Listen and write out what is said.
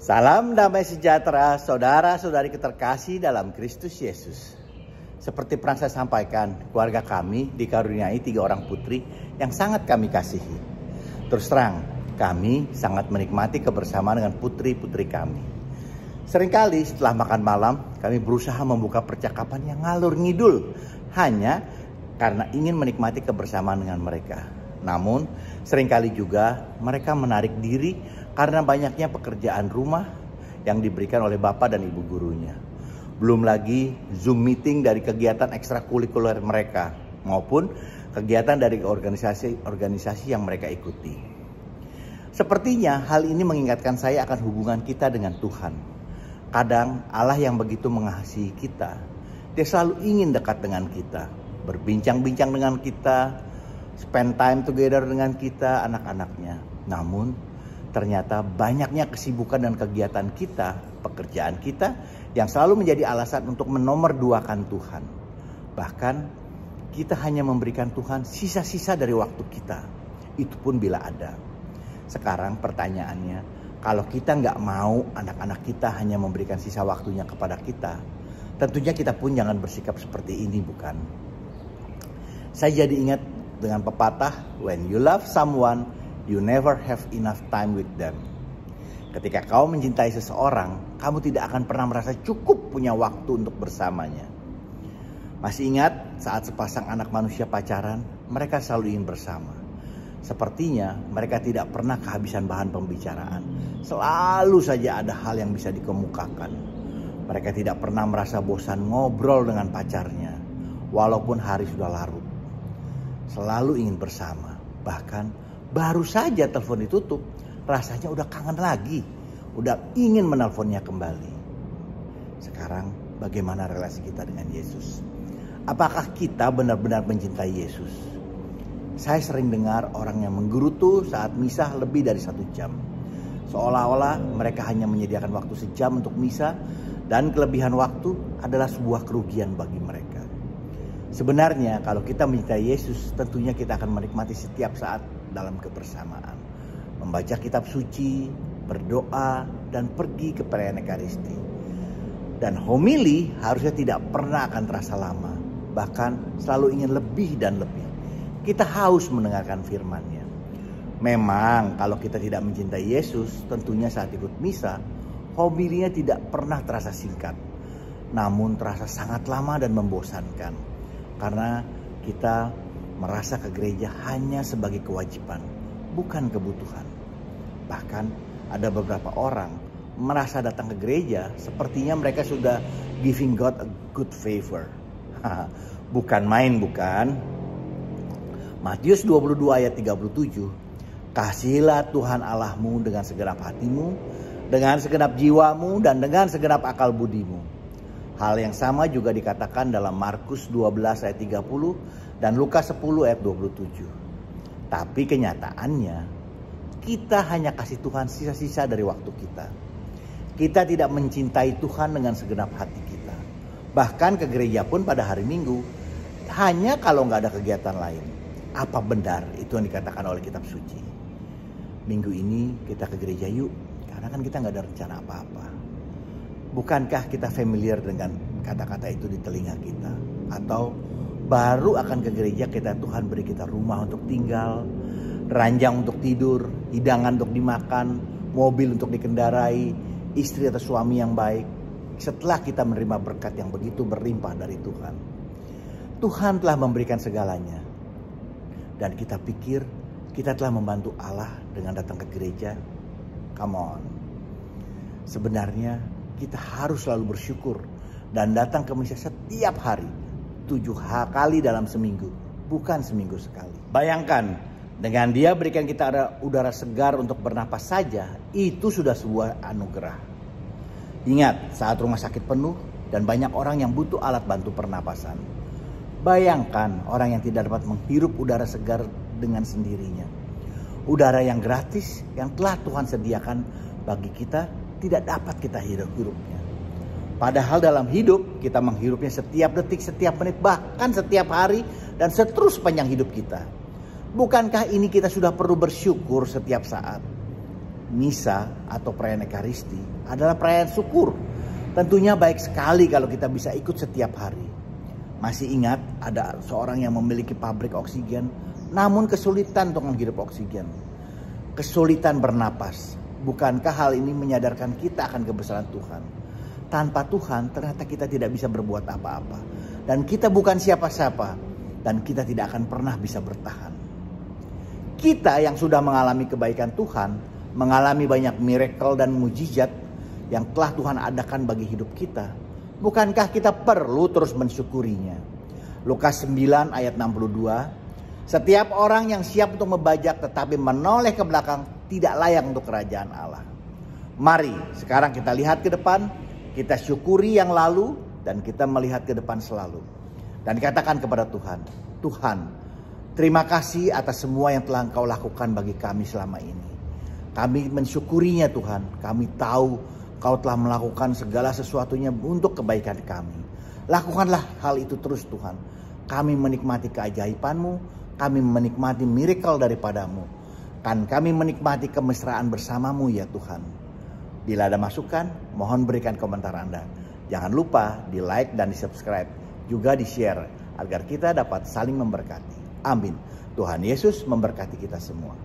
Salam damai sejahtera, saudara-saudari terkasih dalam Kristus Yesus. Seperti pernah saya sampaikan, keluarga kami dikaruniai 3 orang putri yang sangat kami kasihi. Terus terang, kami sangat menikmati kebersamaan dengan putri-putri kami. Seringkali setelah makan malam, kami berusaha membuka percakapan yang ngalur ngidul hanya karena ingin menikmati kebersamaan dengan mereka. Namun, seringkali juga mereka menarik diri karena banyaknya pekerjaan rumah yang diberikan oleh bapak dan ibu gurunya. Belum lagi Zoom meeting dari kegiatan ekstrakurikuler mereka maupun kegiatan dari organisasi-organisasi yang mereka ikuti. Sepertinya hal ini mengingatkan saya akan hubungan kita dengan Tuhan. Kadang Allah yang begitu mengasihi kita, Dia selalu ingin dekat dengan kita, berbincang-bincang dengan kita, spend time together dengan kita, anak-anaknya. Namun, ternyata banyaknya kesibukan dan kegiatan kita, pekerjaan kita, yang selalu menjadi alasan untuk menomorduakan Tuhan. Bahkan, kita hanya memberikan Tuhan sisa-sisa dari waktu kita. Itu pun bila ada. Sekarang pertanyaannya, kalau kita nggak mau anak-anak kita hanya memberikan sisa waktunya kepada kita, tentunya kita pun jangan bersikap seperti ini, bukan? Saya jadi ingat dengan pepatah, when you love someone, you never have enough time with them. Ketika kau mencintai seseorang, kamu tidak akan pernah merasa cukup punya waktu untuk bersamanya. Masih ingat saat sepasang anak manusia pacaran, mereka selalu ingin bersama. Sepertinya mereka tidak pernah kehabisan bahan pembicaraan. Selalu saja ada hal yang bisa dikemukakan. Mereka tidak pernah merasa bosan ngobrol dengan pacarnya, walaupun hari sudah larut. Selalu ingin bersama. Bahkan baru saja telepon ditutup, rasanya udah kangen lagi. Udah ingin menelponnya kembali. Sekarang bagaimana relasi kita dengan Yesus? Apakah kita benar-benar mencintai Yesus? Saya sering dengar orang yang menggerutu saat misa lebih dari 1 jam. Seolah-olah mereka hanya menyediakan waktu sejam untuk misa dan kelebihan waktu adalah sebuah kerugian bagi mereka. Sebenarnya kalau kita mencintai Yesus, tentunya kita akan menikmati setiap saat dalam kebersamaan. Membaca kitab suci, berdoa, dan pergi ke perayaan Ekaristi. Dan homili harusnya tidak pernah akan terasa lama. Bahkan selalu ingin lebih dan lebih. Kita haus mendengarkan firman-Nya. Memang kalau kita tidak mencintai Yesus, tentunya saat ikut misa, homilinya tidak pernah terasa singkat. Namun terasa sangat lama dan membosankan. Karena kita merasa ke gereja hanya sebagai kewajiban, bukan kebutuhan. Bahkan ada beberapa orang merasa datang ke gereja sepertinya mereka sudah giving God a good favor. Bukan main, bukan? Matius 22 ayat 37. Kasihilah Tuhan Allahmu dengan segenap hatimu, dengan segenap jiwamu, dan dengan segenap akal budimu. Hal yang sama juga dikatakan dalam Markus 12 ayat 30 dan Lukas 10 ayat 27. Tapi kenyataannya kita hanya kasih Tuhan sisa-sisa dari waktu kita. Kita tidak mencintai Tuhan dengan segenap hati kita. Bahkan ke gereja pun pada hari Minggu hanya kalau nggak ada kegiatan lain. Apa benar itu yang dikatakan oleh kitab suci? Minggu ini kita ke gereja yuk, karena kan kita nggak ada rencana apa-apa. Bukankah kita familiar dengan kata-kata itu di telinga kita? Atau baru akan ke gereja kita Tuhan beri kita rumah untuk tinggal, ranjang untuk tidur, hidangan untuk dimakan, mobil untuk dikendarai, istri atau suami yang baik. Setelah kita menerima berkat yang begitu berlimpah dari Tuhan. Tuhan telah memberikan segalanya. Dan kita pikir kita telah membantu Allah dengan datang ke gereja. Come on. Sebenarnya kita harus selalu bersyukur dan datang ke misa setiap hari 7 kali dalam seminggu, bukan seminggu sekali. Bayangkan, dengan Dia berikan kita udara segar untuk bernapas saja, itu sudah sebuah anugerah. Ingat, saat rumah sakit penuh dan banyak orang yang butuh alat bantu pernapasan. Bayangkan orang yang tidak dapat menghirup udara segar dengan sendirinya. Udara yang gratis yang telah Tuhan sediakan bagi kita tidak dapat kita hirupnya. Padahal dalam hidup kita menghirupnya setiap detik, setiap menit, bahkan setiap hari dan seterus panjang hidup kita. Bukankah ini kita sudah perlu bersyukur setiap saat? misa atau perayaan Ekaristi adalah perayaan syukur. Tentunya baik sekali kalau kita bisa ikut setiap hari. Masih ingat ada seorang yang memiliki pabrik oksigen, namun kesulitan untuk menghirup oksigen. Kesulitan bernapas. Bukankah hal ini menyadarkan kita akan kebesaran Tuhan? Tanpa Tuhan ternyata kita tidak bisa berbuat apa-apa. Dan kita bukan siapa-siapa. Dan kita tidak akan pernah bisa bertahan. Kita yang sudah mengalami kebaikan Tuhan, mengalami banyak miracle dan mujizat yang telah Tuhan adakan bagi hidup kita. Bukankah kita perlu terus mensyukurinya? Lukas 9 ayat 62. Setiap orang yang siap untuk membajak tetapi menoleh ke belakang tidak layak untuk kerajaan Allah. Mari sekarang kita lihat ke depan, kita syukuri yang lalu dan kita melihat ke depan selalu. Dan katakan kepada Tuhan, Tuhan, terima kasih atas semua yang telah Engkau lakukan bagi kami selama ini. Kami mensyukurinya Tuhan, kami tahu Kau telah melakukan segala sesuatunya untuk kebaikan kami. Lakukanlah hal itu terus Tuhan. Kami menikmati keajaiban-Mu, kami menikmati miracle daripadamu. Dan kami menikmati kemesraan bersamamu ya Tuhan. Bila ada masukan, mohon berikan komentar Anda. Jangan lupa di like dan di subscribe. Juga di share agar kita dapat saling memberkati. Amin. Tuhan Yesus memberkati kita semua.